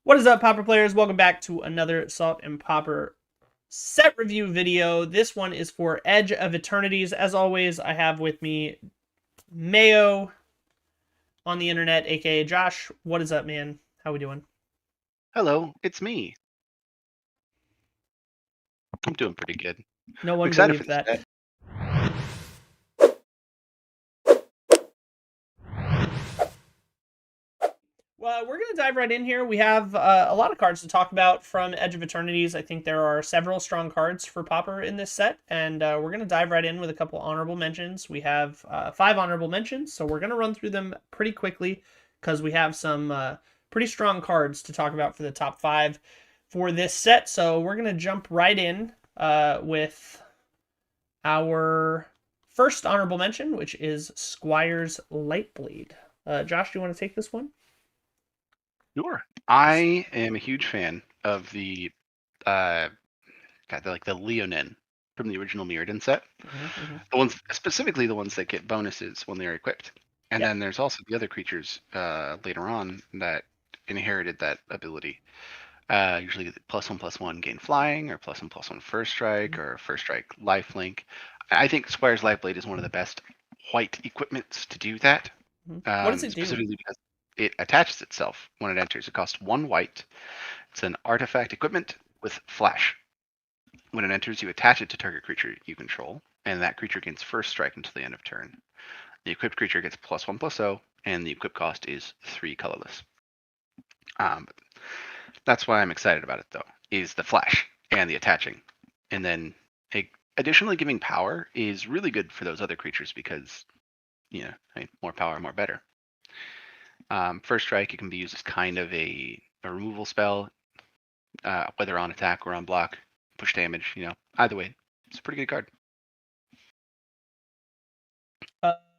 What is up, Pauper players? Welcome back to another Salt and Pauper set review video. This one is for Edge of Eternities. As always, I have with me Mayo on the internet, aka Josh. What is up, man? How we doing? Hello, it's me. I'm doing pretty good. No I'm one excited for believed this that. set. Well, we're going to dive right in here. We have a lot of cards to talk about from Edge of Eternities. I think there are several strong cards for Pauper in this set, and we're going to dive right in with a couple honorable mentions. We have 5 honorable mentions, so we're going to run through them pretty quickly because we have some pretty strong cards to talk about for the top 5 for this set. So we're going to jump right in with our first honorable mention, which is Squire's Lightblade. Josh, do you want to take this one? Sure. I am a huge fan of the the Leonin from the original Mirrodin set. The ones, specifically the ones that get bonuses when they're equipped. And then there's also the other creatures later on that inherited that ability. Usually +1/+1 gain flying, or +1/+1 first strike, or first strike lifelink. I think Squire's Lifeblade is one of the best white equipments to do that. What does it do? Specifically because it attaches itself when it enters. It costs 1 white. It's an artifact equipment with flash. When it enters, you attach it to target creature you control, and that creature gains first strike until the end of turn. The equipped creature gets +1/+0, and the equip cost is 3 colorless. That's why I'm excited about it, though, is the flash and the attaching. And then additionally giving power is really good for those other creatures because, more power, more better. First strike, it can be used as kind of a removal spell, whether on attack or on block, push damage, either way, it's a pretty good card.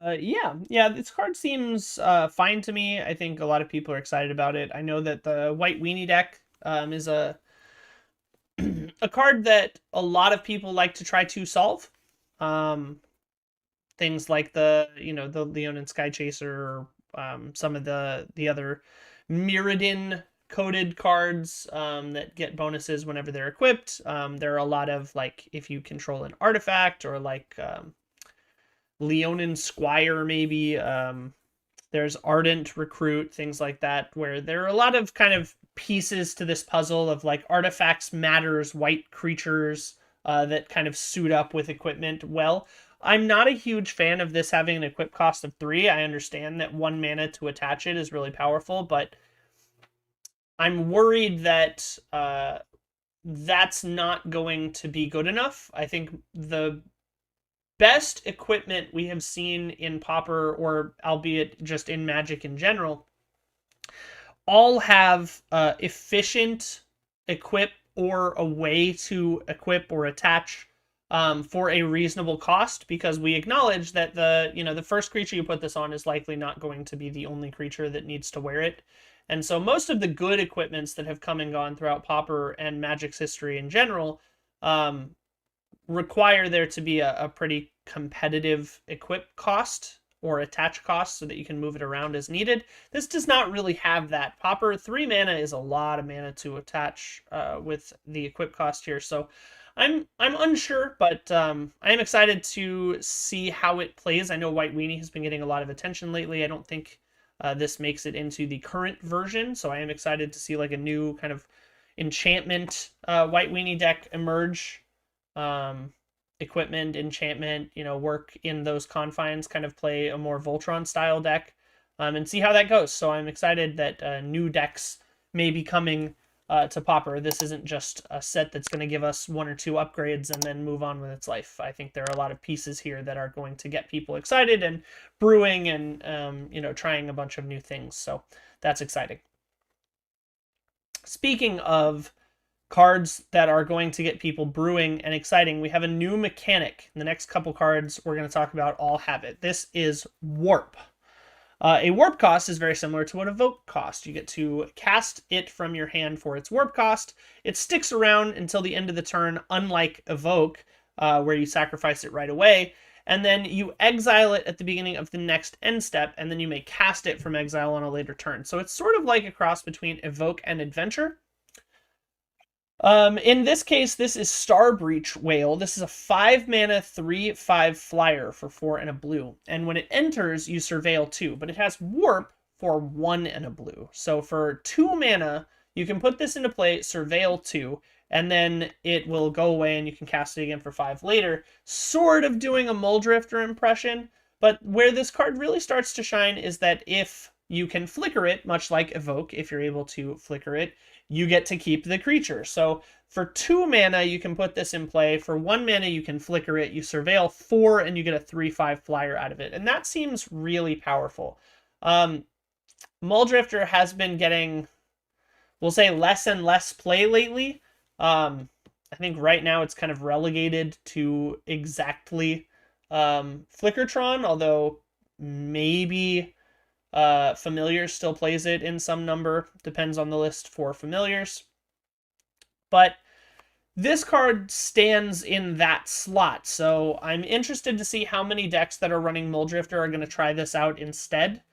Yeah, this card seems fine to me. I think a lot of people are excited about it. I know that the White Weenie deck is a card that a lot of people like to try to solve. Things like the Leonin Sky Chaser, or some of the other Mirrodin coded cards that get bonuses whenever they're equipped. There are a lot of, like, if you control an artifact, or like Leonin Squire, maybe. There's Ardent Recruit, things like that, where there are a lot of kind of pieces to this puzzle of, like, artifacts matters, white creatures that kind of suit up with equipment well. I'm not a huge fan of this having an equip cost of 3. I understand that 1 mana to attach it is really powerful, but I'm worried that that's not going to be good enough. I think the best equipment we have seen in Pauper, or albeit just in Magic in general, all have efficient equip, or a way to equip or attach for a reasonable cost, because we acknowledge that the first creature you put this on is likely not going to be the only creature that needs to wear it. And so most of the good equipments that have come and gone throughout Pauper and Magic's history in general require there to be a pretty competitive equip cost or attach cost so that you can move it around as needed. This does not really have that. Pauper, 3 mana is a lot of mana to attach with the equip cost here, so I'm unsure, but I am excited to see how it plays. I know White Weenie has been getting a lot of attention lately. I don't think this makes it into the current version, so I am excited to see, like, a new kind of enchantment White Weenie deck emerge. Equipment, enchantment, work in those confines, kind of play a more Voltron style deck, and see how that goes. So I'm excited that new decks may be coming to Pauper. This isn't just a set that's going to give us 1 or 2 upgrades and then move on with its life. I think there are a lot of pieces here that are going to get people excited and brewing and trying a bunch of new things. So that's exciting. Speaking of cards that are going to get people brewing and exciting, we have a new mechanic. The next couple cards we're going to talk about all have it. This is Warp. A warp cost is very similar to what a Evoke cost. You get to cast it from your hand for its warp cost. It sticks around until the end of the turn, unlike Evoke, where you sacrifice it right away. and then you exile it at the beginning of the next end step, and then you may cast it from exile on a later turn. So it's sort of like a cross between Evoke and Adventure. In this case, this is Starbreach Whale. This is a 5 mana 3/5 flyer for 4 and a blue. And when it enters, you surveil 2, but it has Warp for 1 and a blue. So for 2 mana, you can put this into play, surveil 2, and then it will go away and you can cast it again for 5 later. Sort of doing a Muldrifter impression, but where this card really starts to shine is that if you can flicker it, much like Evoke, if you're able to flicker it, you get to keep the creature. So for 2 mana, you can put this in play. For 1 mana, you can flicker it. You surveil 4, and you get a 3/5 flyer out of it. And that seems really powerful. Muldrifter has been getting, we'll say, less and less play lately. I think right now it's kind of relegated to exactly Flickertron, although maybe Familiars still plays it in some number. Depends on the list for Familiars. But this card stands in that slot, so I'm interested to see how many decks that are running Muldrifter are going to try this out instead.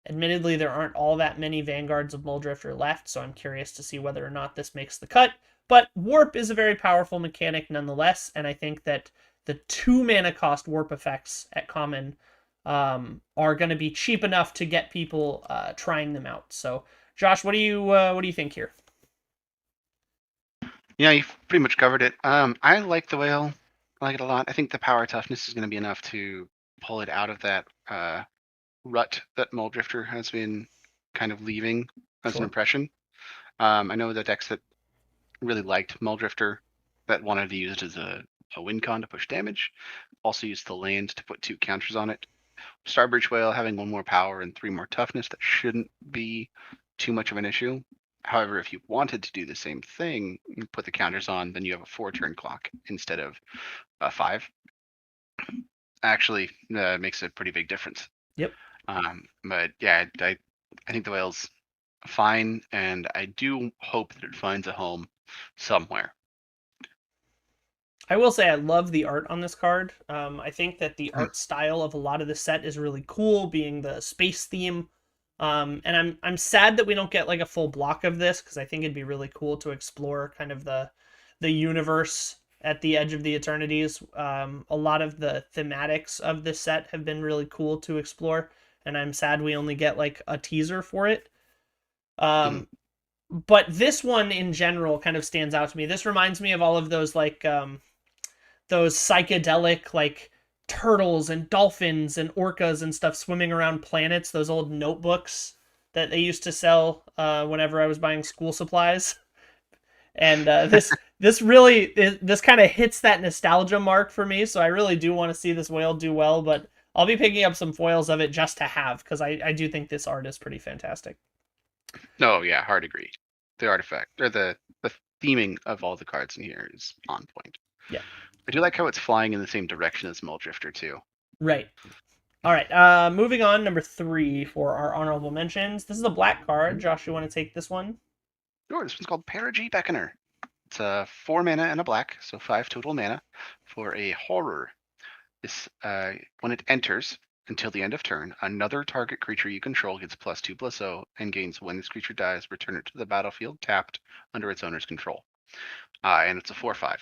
Admittedly, there aren't all that many Vanguards of Muldrifter left, so I'm curious to see whether or not this makes the cut. But Warp is a very powerful mechanic nonetheless, and I think that the 2 mana cost Warp effects at common are going to be cheap enough to get people trying them out. So, Josh, what do you think here? Yeah, you've pretty much covered it. I like the whale. I like it a lot. I think the power toughness is going to be enough to pull it out of that rut that Muldrifter has been kind of leaving as an impression. I know the decks that really liked Muldrifter that wanted to use it as a win con to push damage, also used the land to put 2 counters on it. Starbreach Whale having 1 more power and 3 more toughness, that shouldn't be too much of an issue. However, if you wanted to do the same thing, you put the counters on, then you have a 4-turn clock instead of a 5. Actually, makes a pretty big difference. Yep. But yeah, I think the whale's fine, and I do hope that it finds a home somewhere. I will say I love the art on this card. I think that the art style of a lot of the set is really cool, being the space theme. And I'm sad that we don't get like a full block of this, because I think it'd be really cool to explore kind of the universe at the edge of the eternities. A lot of the thematics of this set have been really cool to explore, and I'm sad we only get like a teaser for it. But this one in general kind of stands out to me. This reminds me of all of those like those psychedelic like turtles and dolphins and orcas and stuff swimming around planets, those old notebooks that they used to sell whenever I was buying school supplies. And this kind of hits that nostalgia mark for me, so I really do want to see this whale do well, but I'll be picking up some foils of it just to have, because I do think this art is pretty fantastic. No, yeah, hard agree. The artifact, or the theming of all the cards in here is on point. Yeah. I do like how it's flying in the same direction as Muldrifter too. Right. All right. Moving on, number 3 for our honorable mentions. This is a black card. Josh, you want to take this one? Sure. This one's called Perigee Beckoner. It's a 4 mana and a black, so 5 total mana for a horror. This when it enters until the end of turn, another target creature you control gets +2/+0 and gains when this creature dies, return it to the battlefield tapped under its owner's control. And it's a 4/5.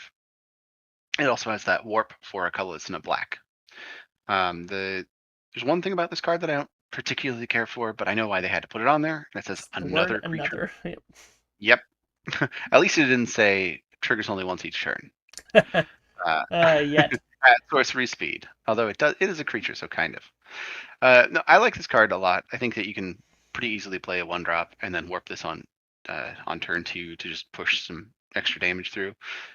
It also has that warp for a colorless and a black. There's one thing about this card that I don't particularly care for, but I know why they had to put it on there. And it says another creature. Another. Yep. At least it didn't say triggers only once each turn. Yet. At sorcery speed, although it is a creature, so kind of. No, I like this card a lot. I think that you can pretty easily play a 1-drop and then warp this on turn 2 to just push some extra damage through.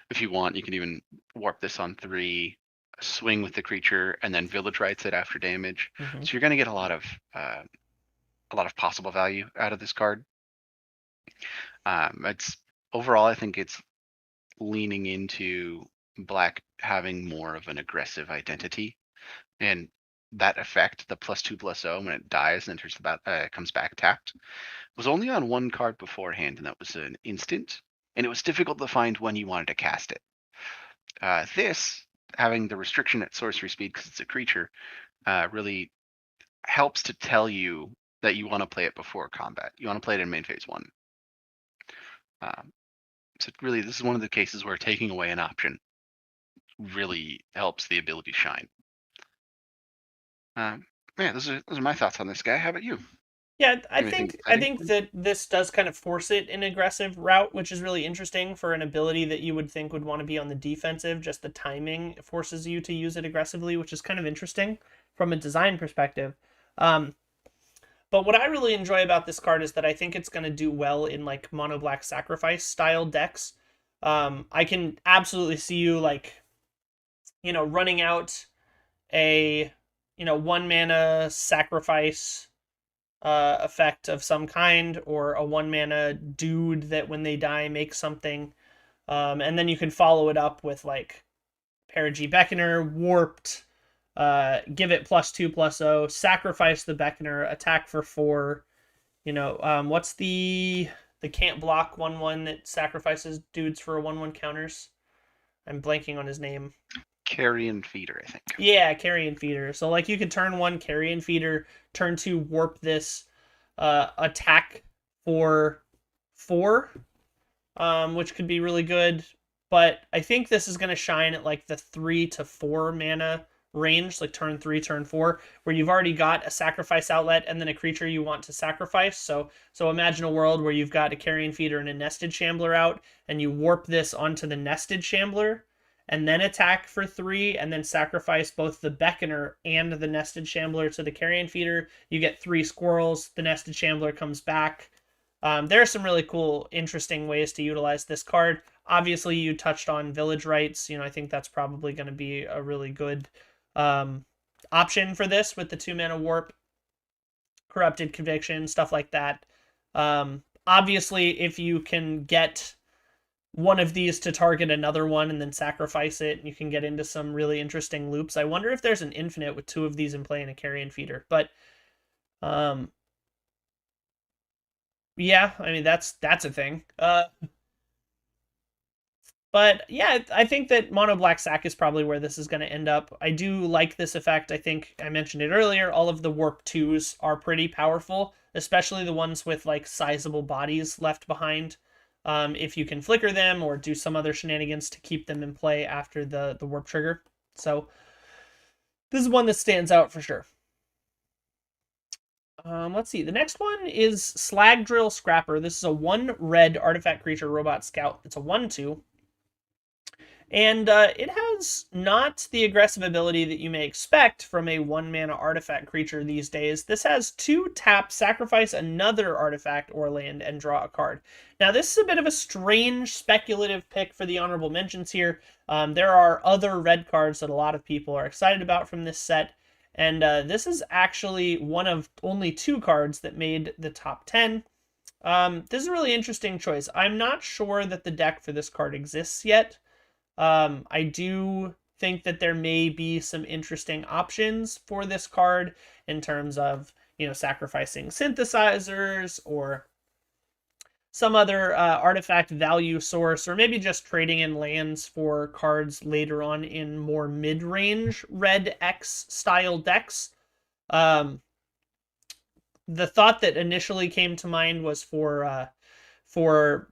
If you want, you can even warp this on 3, swing with the creature, and then village rights it after damage. Mm-hmm. So you're going to get a lot of possible value out of this card. It's overall, I think it's leaning into black having more of an aggressive identity, and that effect, the +2/+0, when it dies and enters the comes back tapped, was only on 1 card beforehand, and that was an instant, and it was difficult to find when you wanted to cast it. This having the restriction at sorcery speed because it's a creature really helps to tell you that you want to play it before combat. You want to play it in main phase 1. So really, this is one of the cases where taking away an option really helps the ability shine. Yeah, those are my thoughts on this guy. How about you? Yeah, I Anything think that this does kind of force it an aggressive route, which is really interesting for an ability that you would think would want to be on the defensive. Just the timing forces you to use it aggressively, which is kind of interesting from a design perspective. But what I really enjoy about this card is that I think it's going to do well in like mono black sacrifice style decks. I can absolutely see you like, running out a, 1 mana sacrifice effect of some kind, or a 1 mana dude that when they die makes something. And then you can follow it up with like Perigee Beckoner, Warped, give it +2/+0, sacrifice the Beckoner, attack for 4. What's the can't block 1/1 that sacrifices dudes for a 1/1 counters? I'm blanking on his name. Carrion Feeder, I think. Yeah, Carrion Feeder. So like you could turn 1 Carrion Feeder, turn 2 warp this, attack for 4, which could be really good. But I think this is going to shine at like the 3 to 4 mana range, like turn 3, turn 4, where you've already got a sacrifice outlet and then a creature you want to sacrifice. So imagine a world where you've got a Carrion Feeder and a Nested Shambler out, and you warp this onto the Nested Shambler, and then attack for 3, and then sacrifice both the Beckoner and the Nested Shambler to the Carrion Feeder. You get 3 squirrels, the Nested Shambler comes back. There are some really cool, interesting ways to utilize this card. Obviously, you touched on Village Rites. I think that's probably going to be a really good option for this with the 2-mana warp, Corrupted Conviction, stuff like that. Obviously, if you can get one of these to target another one and then sacrifice it, you can get into some really interesting loops. I wonder if there's an infinite with 2 of these in play in a Carrion Feeder. But yeah, I mean that's a thing. But yeah, I think that mono black sack is probably where this is going to end up. I do like this effect. I think I mentioned it earlier. All of the warp 2s are pretty powerful, especially the ones with like sizable bodies left behind. If you can flicker them or do some other shenanigans to keep them in play after the warp trigger. So this is one that stands out for sure. Let's see. The next one is Slag Drill Scrapper. This is a 1 red artifact creature robot scout. It's a 1/2. And it has not the aggressive ability that you may expect from a 1-mana artifact creature these days. This has 2 tap, sacrifice another artifact or land, and draw a card. Now, this is a bit of a strange speculative pick for the honorable mentions here. There are other red cards that a lot of people are excited about from this set, and this is actually one of only 2 cards that made the top 10. This is a really interesting choice. I'm not sure that the deck for this card exists yet. I do think that there may be some interesting options for this card in terms of, sacrificing synthesizers or some other artifact value source, or maybe just trading in lands for cards later on in more mid-range red X style decks. The thought that initially came to mind was for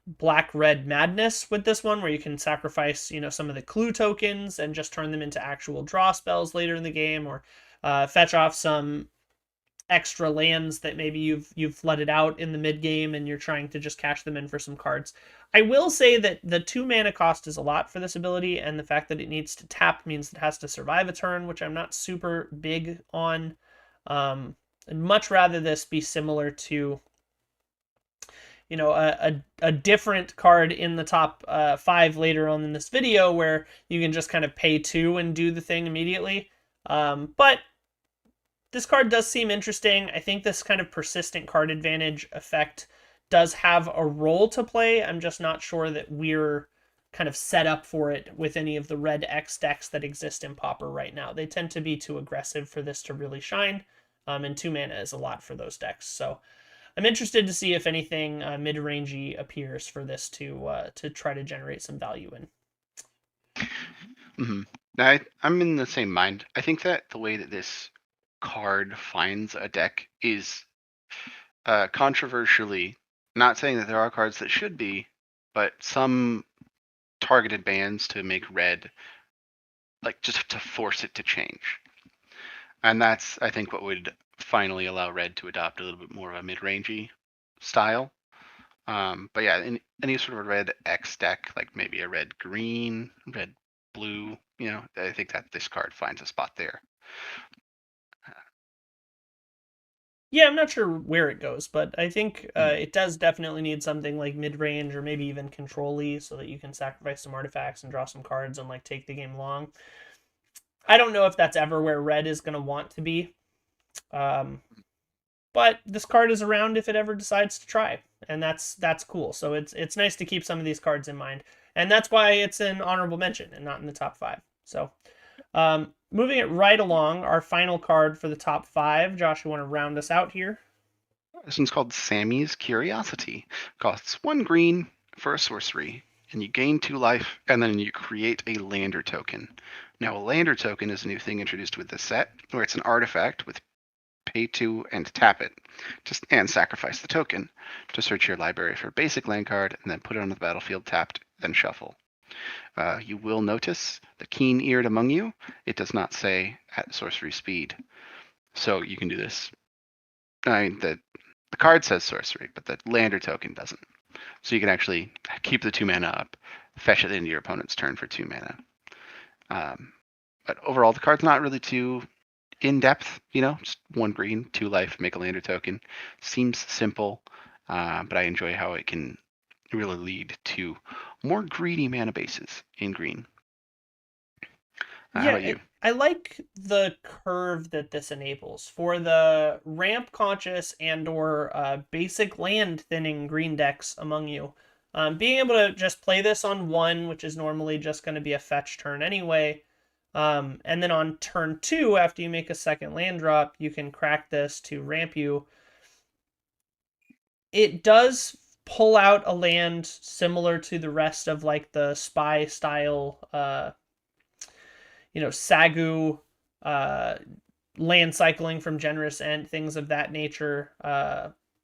Black-Red Madness with this one, where you can sacrifice, some of the clue tokens and just turn them into actual draw spells later in the game, or fetch off some extra lands that maybe you've flooded out in the mid game and you're trying to just cash them in for some cards. I will say that the 2 mana cost is a lot for this ability, and the fact that it needs to tap means it has to survive a turn, which I'm not super big on. I'd much rather this be similar to a different card in the top 5 later on in this video, where you can just kind of pay 2 and do the thing immediately. But this card does seem interesting. I think this kind of persistent card advantage effect does have a role to play. I'm just not sure that we're kind of set up for it with any of the red X decks that exist in Pauper right now. They tend to be too aggressive for this to really shine, and 2 mana is a lot for those decks. So I'm interested to see if anything mid-rangey appears for this to try to generate some value in. Mm-hmm. I'm in the same mind. I think that the way that this card finds a deck is controversially, not saying that there are cards that should be, but some targeted bans to make red, like just to force it to change. And that's, I think, what would finally allow red to adopt a little bit more of a mid-rangey style. But yeah, in any sort of a red X deck, like maybe a red green, red blue, I think that this card finds a spot there. Yeah, I'm not sure where it goes, but I think it does definitely need something like mid-range or maybe even control-y so that you can sacrifice some artifacts and draw some cards and like take the game long. I don't know if that's ever where red is going to want to be. But this card is around if it ever decides to try, and that's cool. So it's nice to keep some of these cards in mind, and that's why it's an honorable mention and not in the top 5. So moving it right along, our final card for the top 5. Josh, you want to round us out here? This one's called Sammy's Curiosity. Costs 1 green for a sorcery, and you gain 2 life, and then you create a lander token. Now, a lander token is a new thing introduced with this set, where it's an artifact with pay 2 and tap it, and sacrifice the token to search your library for a basic land card, and then put it on the battlefield tapped, then shuffle. You will notice the keen-eared among you, it does not say at sorcery speed. So you can do this. I mean, the card says sorcery, but the lander token doesn't. So you can actually keep the 2 mana up, fetch it into your opponent's turn for 2 mana. But overall, the card's not really too in-depth, just 1 green, 2 life, make a lander token. Seems simple, but I enjoy how it can really lead to more greedy mana bases in green. How about you? I like the curve that this enables for the ramp conscious and or basic land thinning green decks among you. Being able to just play this on 1, which is normally just going to be a fetch turn anyway, and then on turn 2, after you make a second land drop, you can crack this to ramp you. It does pull out a land similar to the rest of like the spy style Sagu, land cycling from Generous End, things of that nature,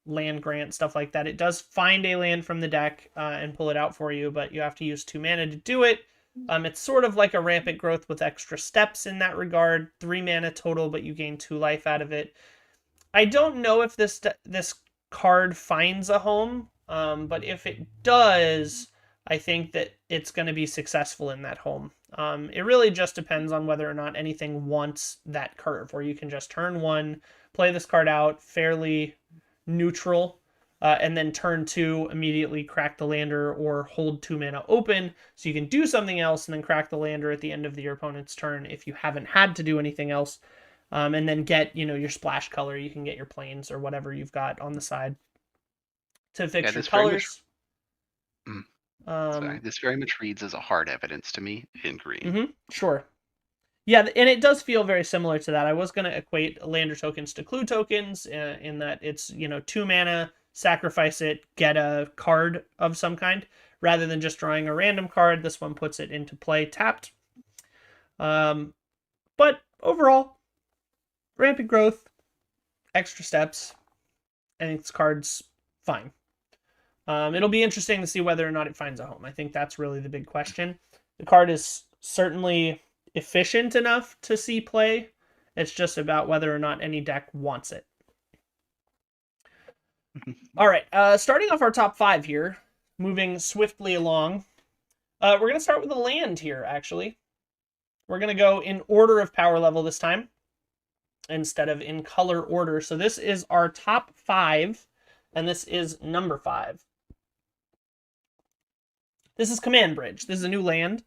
land grant, stuff like that. It does find a land from the deck and pull it out for you, but you have to use 2 mana to do it. It's sort of like a Rampant Growth with extra steps in that regard. 3 mana total, but you gain 2 life out of it. I don't know if this card finds a home, but if it does, I think that it's going to be successful in that home. It really just depends on whether or not anything wants that curve, where you can just turn 1, play this card out fairly neutral, and then turn 2, immediately crack the lander or hold 2 mana open, so you can do something else and then crack the lander at the end of your opponent's turn if you haven't had to do anything else. And then get, your splash color. You can get your planes or whatever you've got on the side to fix your colors. This very much reads as a hard evidence to me in green. Sure. Yeah, and it does feel very similar to that. I was going to equate lander tokens to clue tokens in that it's, 2 mana, sacrifice it, get a card of some kind. Rather than just drawing a random card, this one puts it into play tapped. But overall, Rampant Growth, extra steps. I think this card's fine. It'll be interesting to see whether or not it finds a home. I think that's really the big question. The card is certainly efficient enough to see play. It's just about whether or not any deck wants it. All right, starting off our top 5 here, moving swiftly along. We're going to start with a land here, actually. We're going to go in order of power level this time, instead of in color order. So this is our top 5, and this is number 5. This is Command Bridge. This is a new land,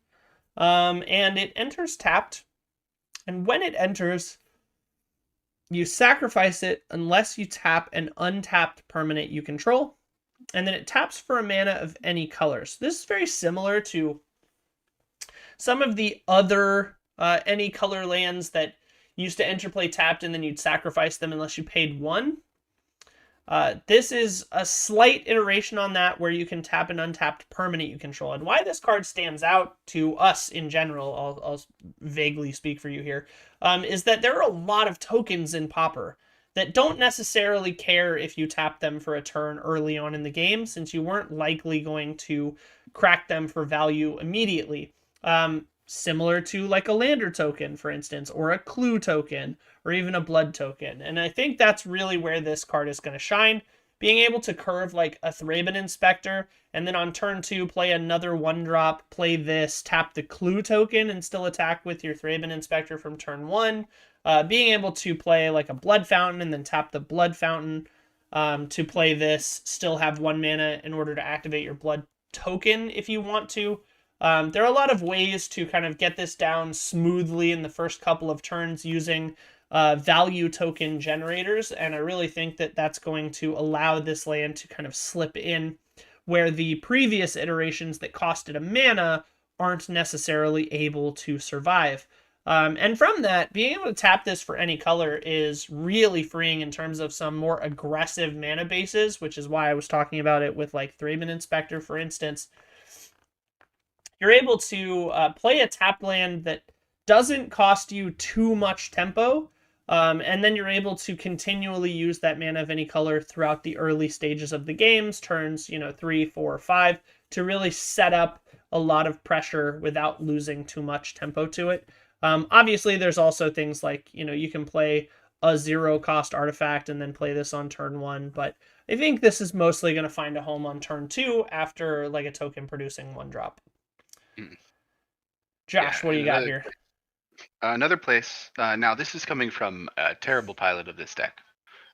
and it enters tapped, and when it enters, you sacrifice it unless you tap an untapped permanent you control, and then it taps for a mana of any color. So this is very similar to some of the other any color lands that used to enter play tapped and then you'd sacrifice them unless you paid 1. This is a slight iteration on that where you can tap an untapped permanent you control. And why this card stands out to us in general, I'll vaguely speak for you here, is that there are a lot of tokens in Pauper that don't necessarily care if you tap them for a turn early on in the game, since you weren't likely going to crack them for value immediately. Similar to like a lander token, for instance, or a clue token, or even a blood token. And I think that's really where this card is going to shine. Being able to curve like a Thraben Inspector, and then on turn 2, play another 1-drop, play this, tap the clue token, and still attack with your Thraben Inspector from turn 1. Being able to play like a Blood Fountain, and then tap the Blood Fountain to play this, still have 1 mana in order to activate your Blood token if you want to. There are a lot of ways to kind of get this down smoothly in the first couple of turns using value token generators, and I really think that that's going to allow this land to kind of slip in where the previous iterations that costed a mana aren't necessarily able to survive. And from that, being able to tap this for any color is really freeing in terms of some more aggressive mana bases, which is why I was talking about it with like Thraben Inspector, for instance. You're able to play a tap land that doesn't cost you too much tempo, and then you're able to continually use that mana of any color throughout the early stages of the games, turns 3, 4, 5, to really set up a lot of pressure without losing too much tempo to it. Obviously, there's also things like you can play a 0-cost artifact and then play this on turn 1, but I think this is mostly going to find a home on turn 2 after like a token producing 1-drop. Josh, Yeah, what do and you got here? another place. Now this is coming from a terrible pilot of this deck.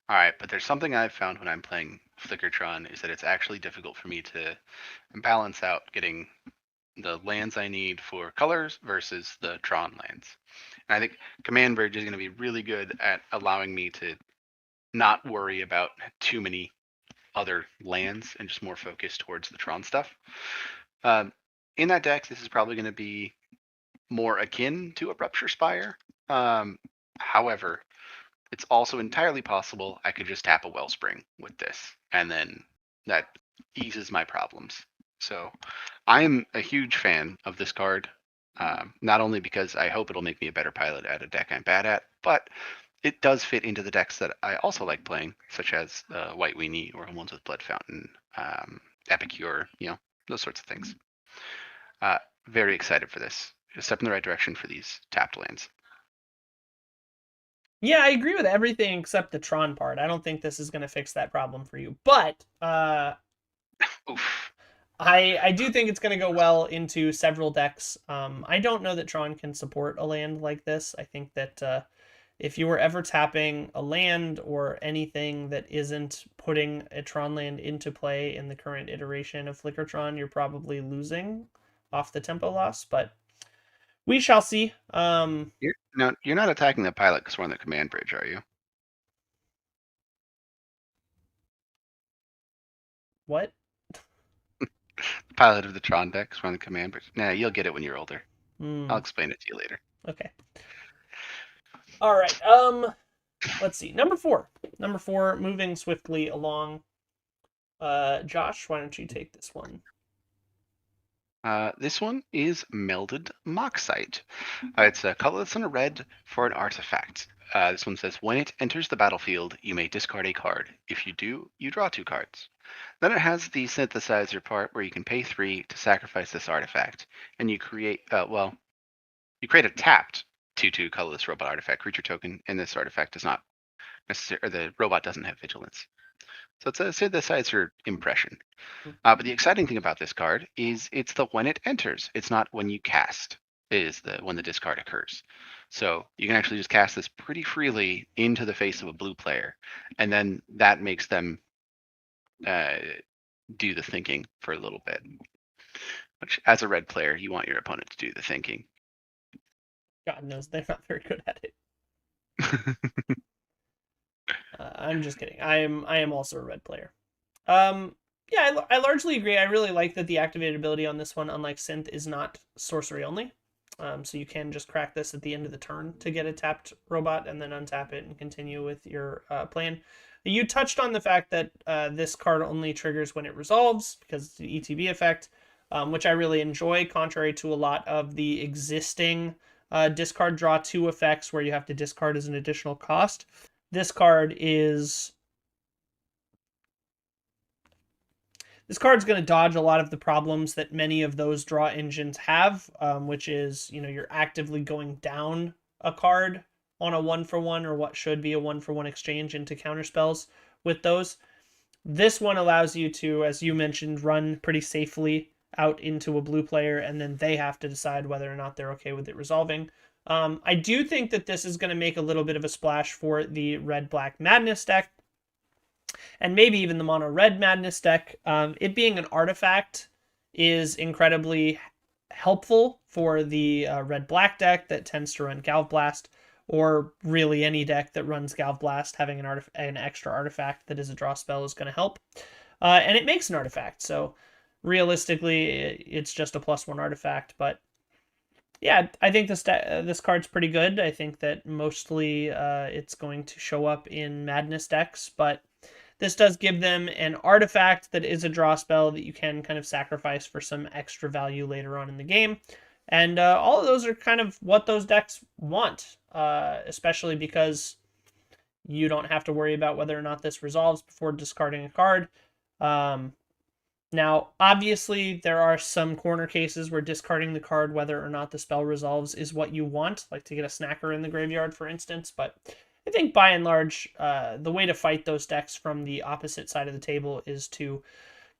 All right, but there's something I've found when I'm playing Flickertron is that it's actually difficult for me to balance out getting the lands I need for colors versus the Tron lands. And I think Command Bridge is going to be really good at allowing me to not worry about too many other lands and just more focused towards the Tron stuff. In that deck, this is probably going to be more akin to a Rupture Spire. However, it's also entirely possible I could just tap a Wellspring with this, and then that eases my problems. So I am a huge fan of this card, not only because I hope it'll make me a better pilot at a deck I'm bad at, but it does fit into the decks that I also like playing, such as White Weenie or ones with Blood Fountain, Epicure, those sorts of things. Very excited for this. A step in the right direction for these tapped lands. Yeah, I agree with everything except the Tron part. I don't think this is going to fix that problem for you. But Oof. I do think it's going to go well into several decks. I don't know that Tron can support a land like this. I think that if you were ever tapping a land or anything that isn't putting a Tron land into play in the current iteration of Flickertron, you're probably losing off the tempo loss. But we shall see. You're not attacking the pilot because we're on the Command Bridge, are you? What? The pilot of the Tron deck because we're on the Command Bridge. Nah, you'll get it when you're older. I'll explain it to you later. Okay. All right. Let's see. Number four, moving swiftly along. Josh, why don't you take this one? This one is Melded Moxite. It's a colorless and a red for an artifact. This one says, when it enters the battlefield, you may discard a card. If you do, you draw 2 cards. Then it has the synthesizer part where you can pay 3 to sacrifice this artifact, and you create, you create a tapped 2/2 colorless robot artifact creature token, and this artifact does not necessarily, the robot doesn't have vigilance. So it's a synthesizer impression. But the exciting thing about this card is it's the when it enters. It's not when you cast, is the when the discard occurs. So you can actually just cast this pretty freely into the face of a blue player, and then that makes them do the thinking for a little bit. Which, as a red player, you want your opponent to do the thinking. God knows they're not very good at it. I'm just kidding. I am also a red player. Yeah, I largely agree. I really like that the activated ability on this one, unlike Synth, is not sorcery only. So you can just crack this at the end of the turn to get a tapped robot and then untap it and continue with your plan. You touched on the fact that this card only triggers when it resolves because it's the ETB effect, which I really enjoy, contrary to a lot of the existing discard draw 2 effects where you have to discard as an additional cost. This card is... This card's going to dodge a lot of the problems that many of those draw engines have, which is, you're actively going down a card on a 1-for-1 or what should be a 1-for-1 exchange into counterspells with those. This one allows you to, as you mentioned, run pretty safely out into a blue player, and then they have to decide whether or not they're okay with it resolving. I do think that this is going to make a little bit of a splash for the red-black madness deck, and maybe even the mono-red madness deck. It being an artifact is incredibly helpful for the red-black deck that tends to run Galvblast, or really any deck that runs Galvblast. Having an extra artifact that is a draw spell is going to help. And it makes an artifact, so realistically, it's just a +1 artifact. But yeah, I think this card's pretty good. I think that mostly it's going to show up in Madness decks, but this does give them an artifact that is a draw spell that you can kind of sacrifice for some extra value later on in the game. And all of those are kind of what those decks want, especially because you don't have to worry about whether or not this resolves before discarding a card. Now, obviously, there are some corner cases where discarding the card, whether or not the spell resolves, is what you want, like to get a snacker in the graveyard, for instance. But I think by and large, the way to fight those decks from the opposite side of the table is to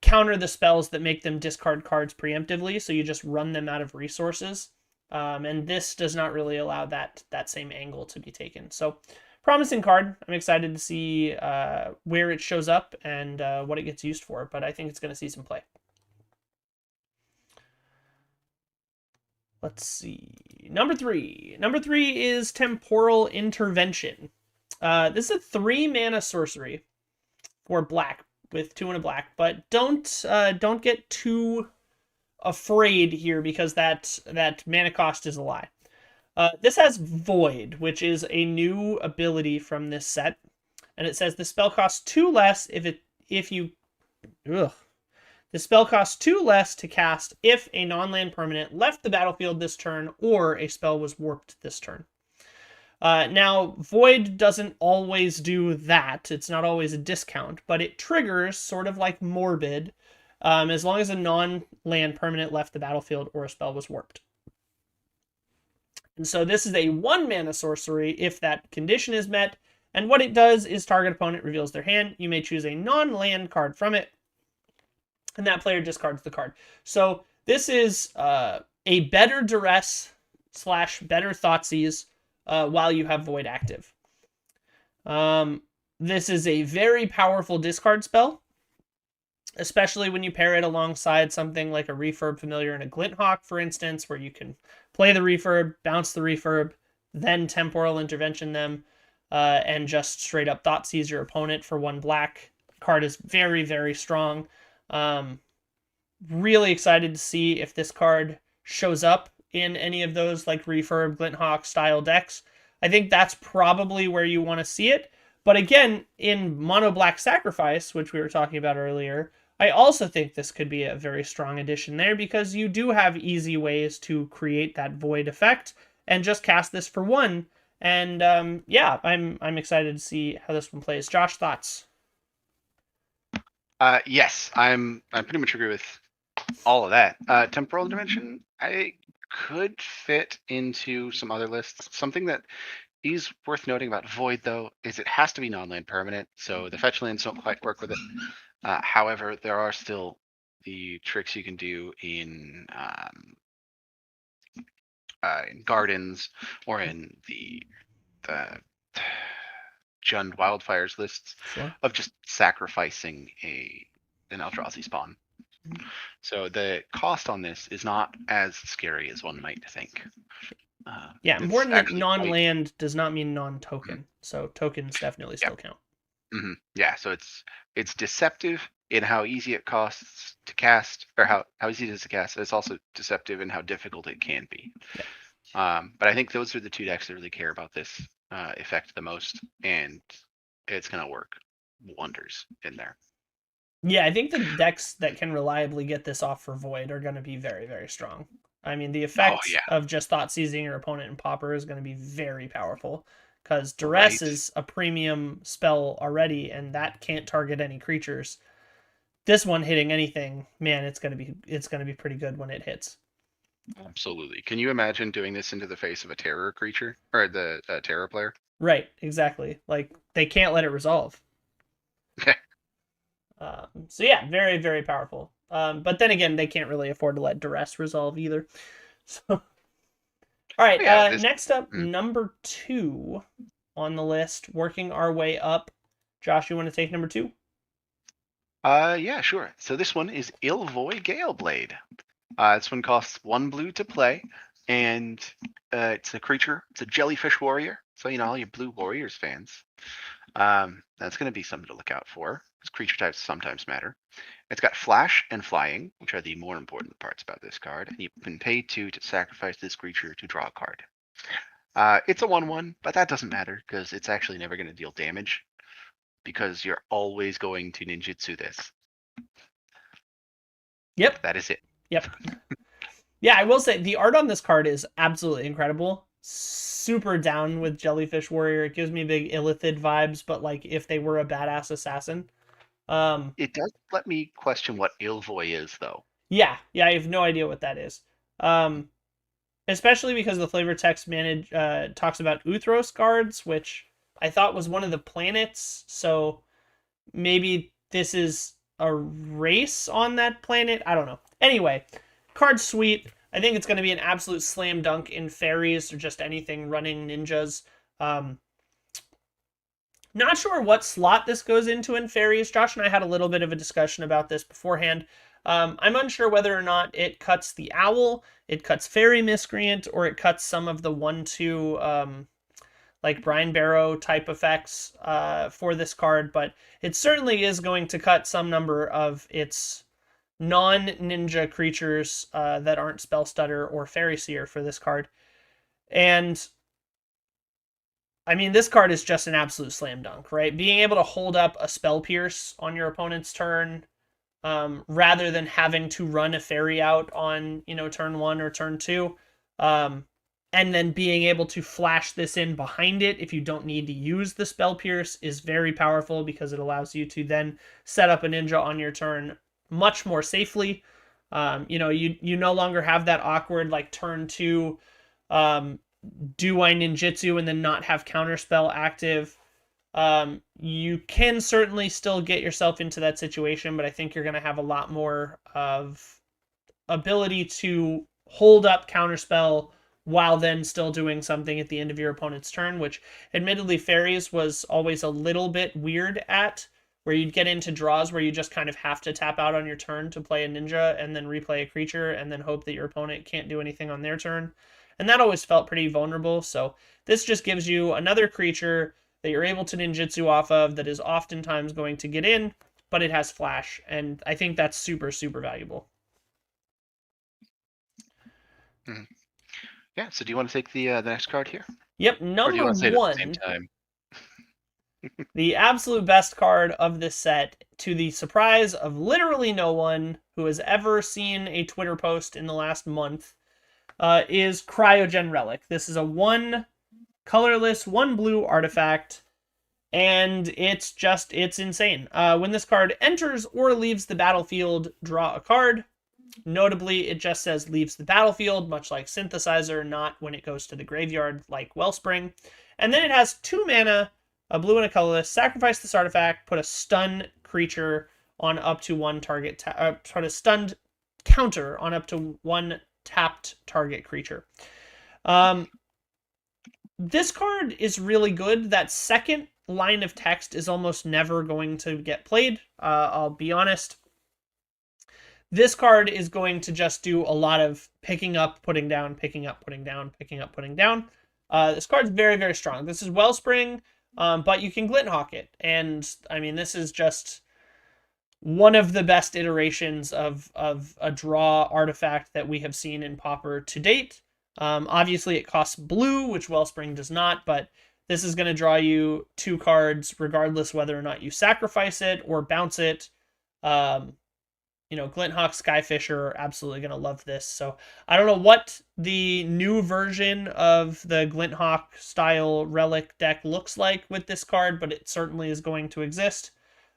counter the spells that make them discard cards preemptively, so you just run them out of resources. And this does not really allow that same angle to be taken. So, promising card. I'm excited to see where it shows up and what it gets used for, but I think it's going to see some play. Let's see. Number 3. Number 3 is Temporal Intervention. This is a 3-mana sorcery for black with 2 and a black, but don't get too afraid here because that mana cost is a lie. This has Void, which is a new ability from this set, and it says the spell costs 2 less the spell costs 2 less to cast if a non-land permanent left the battlefield this turn or a spell was warped this turn. Now, Void doesn't always do that. It's not always a discount, but it triggers sort of like Morbid as long as a non-land permanent left the battlefield or a spell was warped. And so this is a 1-mana sorcery if that condition is met, and what it does is target opponent reveals their hand. You may choose a non-land card from it, and that player discards the card. So this is a better Duress / better Thoughtseize while you have Void active. This is a very powerful discard spell, especially when you pair it alongside something like a Refurb Familiar and a Glinthawk, for instance, where you can play the Refurb, bounce the Refurb, then Temporal Intervention them, and just straight up Thoughtseize your opponent for 1 black. The card is very, very strong. Really excited to see if this card shows up in any of those like Refurb, Glinthawk style decks. I think that's probably where you want to see it. But again, in Mono Black Sacrifice, which we were talking about earlier, I also think this could be a very strong addition there because you do have easy ways to create that Void effect and just cast this for 1. And yeah, I'm excited to see how this one plays. Josh, thoughts? Yes, I pretty much agree with all of that. Temporal Intervention, I could fit into some other lists. Something that is worth noting about Void, though, is it has to be non-land permanent, so the fetch lands don't quite work with it. However, there are still the tricks you can do in Gardens or in the Jund Wildfires lists of just sacrificing an Eldrazi spawn. So the cost on this is not as scary as one might think. Yeah, important that non-land does not mean non-token. So tokens definitely still count. Yeah, so it's deceptive in how easy it costs to cast, or how easy it is to cast. It's also deceptive in how difficult it can be. Yeah. But I think those are the 2 decks that really care about this effect the most, and it's going to work. wonders in there. Yeah, I think the decks that can reliably get this off for Void are going to be very, very strong. I mean, the effect yeah. of just thought seizing your opponent in Pauper is going to be very powerful because Duress Right. is a premium spell already, and that can't target any creatures. This one hitting anything, man, it's going to be pretty good when it hits. Absolutely. Can you imagine doing this into the face of a terror creature or the terror player? Right, exactly. Like they can't let it resolve. So yeah, very, very powerful. But then again, they can't really afford to let Duress resolve either. So, all right. Yeah. Next up, number 2 on the list. Working our way up. Josh, you want to take number 2? Yeah, sure. So this one is Ilvoy Gale Blade. This one costs 1 blue to play, and it's a creature. It's a jellyfish warrior. So all you blue warriors fans, that's going to be something to look out for. Because creature types sometimes matter. It's got flash and flying, which are the more important parts about this card. And you can pay 2 to sacrifice this creature to draw a card. It's a 1/1, but that doesn't matter because it's actually never going to deal damage because you're always going to ninjutsu this. Yep. That is it. Yep. Yeah, I will say the art on this card is absolutely incredible. Super down with Jellyfish Warrior. It gives me big Illithid vibes, but like if they were a badass assassin. It does let me question what Ilvoy is, though. Yeah, I have no idea what that is. Especially because the flavor text talks about Uthros guards, which I thought was one of the planets. So maybe this is a race on that planet. I don't know. Anyway, card's sweet. I think it's going to be an absolute slam dunk in fairies or just anything running ninjas. Not sure what slot this goes into in fairies. Josh and I had a little bit of a discussion about this beforehand. I'm unsure whether or not it cuts the owl, it cuts fairy miscreant, or it cuts some of the 1/2 like Brine Barrow type effects for this card, but it certainly is going to cut some number of its non-ninja creatures that aren't Spell Stutter or Fairy Seer for this card. And I mean, this card is just an absolute slam dunk, right? Being able to hold up a Spell Pierce on your opponent's turn, rather than having to run a fairy out on, turn 1 or turn 2, and then being able to flash this in behind it if you don't need to use the Spell Pierce is very powerful because it allows you to then set up a ninja on your turn much more safely. You no longer have that awkward like turn 2 do I ninjutsu and then not have counterspell active. You can certainly still get yourself into that situation, but I think you're going to have a lot more of ability to hold up counterspell while then still doing something at the end of your opponent's turn, which admittedly fairies was always a little bit weird at, where you'd get into draws where you just kind of have to tap out on your turn to play a ninja and then replay a creature and then hope that your opponent can't do anything on their turn. And that always felt pretty vulnerable. So this just gives you another creature that you're able to ninjutsu off of that is oftentimes going to get in, but it has flash. And I think that's super, super valuable. Mm-hmm. Yeah, so do you want to take the next card here? Yep, number or do you want to say it 1. at the same time? The absolute best card of this set, to the surprise of literally no one who has ever seen a Twitter post in the last month, is Cryoggen Relic. This is a 1 colorless, 1 blue artifact, and it's insane. When this card enters or leaves the battlefield, draw a card. Notably, it just says leaves the battlefield, much like Synthesizer, not when it goes to the graveyard like Wellspring. And then it has 2 mana, a blue and a colorless. Sacrifice this artifact, put a stun creature on up to 1 target, put a stunned counter on up to 1 tapped target creature. This card is really good. That second line of text is almost never going to get played. I'll be honest. This card is going to just do a lot of picking up, putting down, picking up, putting down, picking up, putting down. This card's very, very strong. This is Wellspring, but you can Glinthawk it. And, I mean, this is just one of the best iterations of a draw artifact that we have seen in Pauper to date. Obviously, it costs blue, which Wellspring does not, but This is going to draw you 2 cards regardless whether or not you sacrifice it or bounce it. You know, Glinthawk, Skyfisher are absolutely going to love this. So I don't know what the new version of the Glinthawk style relic deck looks like with this card, but it certainly is going to exist.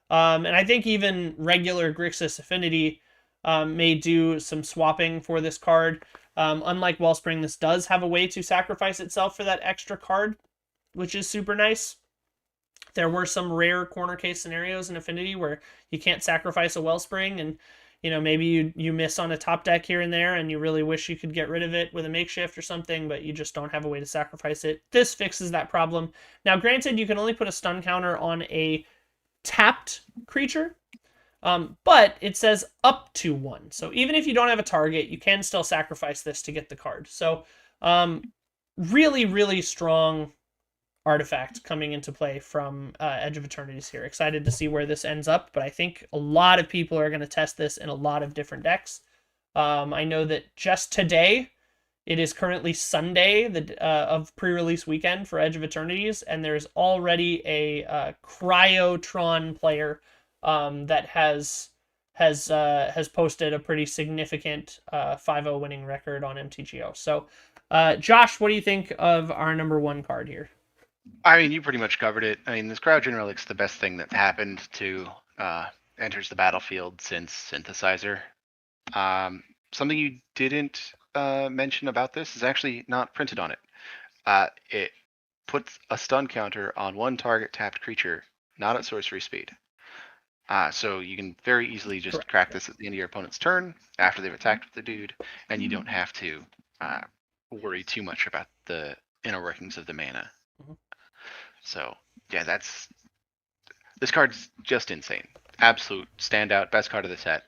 And I think even regular Grixis Affinity may do some swapping for this card. Unlike Wellspring, this does have a way to sacrifice itself for that extra card, which is super nice. There were some rare corner case scenarios in Affinity where you can't sacrifice a Wellspring, and you know, maybe you miss on a top deck here and there and you really wish you could get rid of it with a makeshift or something, but you just don't have a way to sacrifice it. This fixes that problem. Now, granted, you can only put a stun counter on a tapped creature, but it says up to 1. So even if you don't have a target, you can still sacrifice this to get the card. So really, really strong artifact coming into play from Edge of Eternities here. Excited to see where this ends up, but I think a lot of people are going to test this in a lot of different decks. I know that just today, it is currently Sunday of pre-release weekend for Edge of Eternities, and there's already a Cryotron player that has posted a pretty significant 5-0 winning record on MTGO. So, Josh, what do you think of our number 1 card here? I mean, you pretty much covered it. I mean, this Cryoggen Relic's the best thing that's happened to enters the battlefield since Synthesizer. Something you didn't mention about this is actually not printed on it. It puts a stun counter on 1 target tapped creature, not at sorcery speed. So you can very easily just crack this at the end of your opponent's turn after they've attacked with the dude, and you don't have to worry too much about the inner workings of the mana. So yeah, this card's just insane. Absolute standout, best card of the set.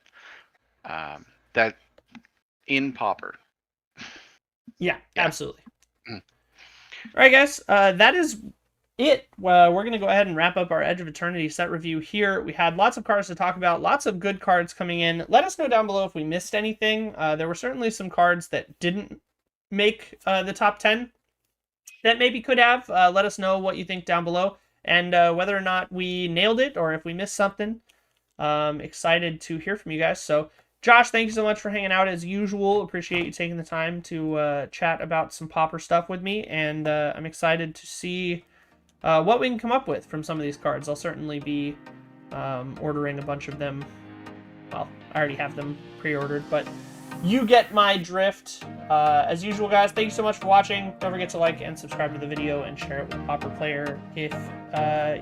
That in Pauper. Yeah, absolutely. All right, guys, that is it. We're going to go ahead and wrap up our Edge of Eternity set review here. We had lots of cards to talk about, lots of good cards coming in. Let us know down below if we missed anything. There were certainly some cards that didn't make the top 10 that maybe could have. Let us know what you think down below, and whether or not we nailed it or if we missed something. Excited to hear from you guys. So, Josh, thank you so much for hanging out as usual. Appreciate you taking the time to chat about some Pauper stuff with me, and I'm excited to see what we can come up with from some of these cards. I'll certainly be ordering a bunch of them. Well, I already have them pre-ordered, but you get my drift. As usual, guys, thank you so much for watching. Don't forget to like and subscribe to the video and share it with Pauper Player if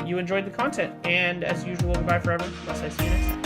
you enjoyed the content. And as usual, goodbye forever. Unless I see you next time.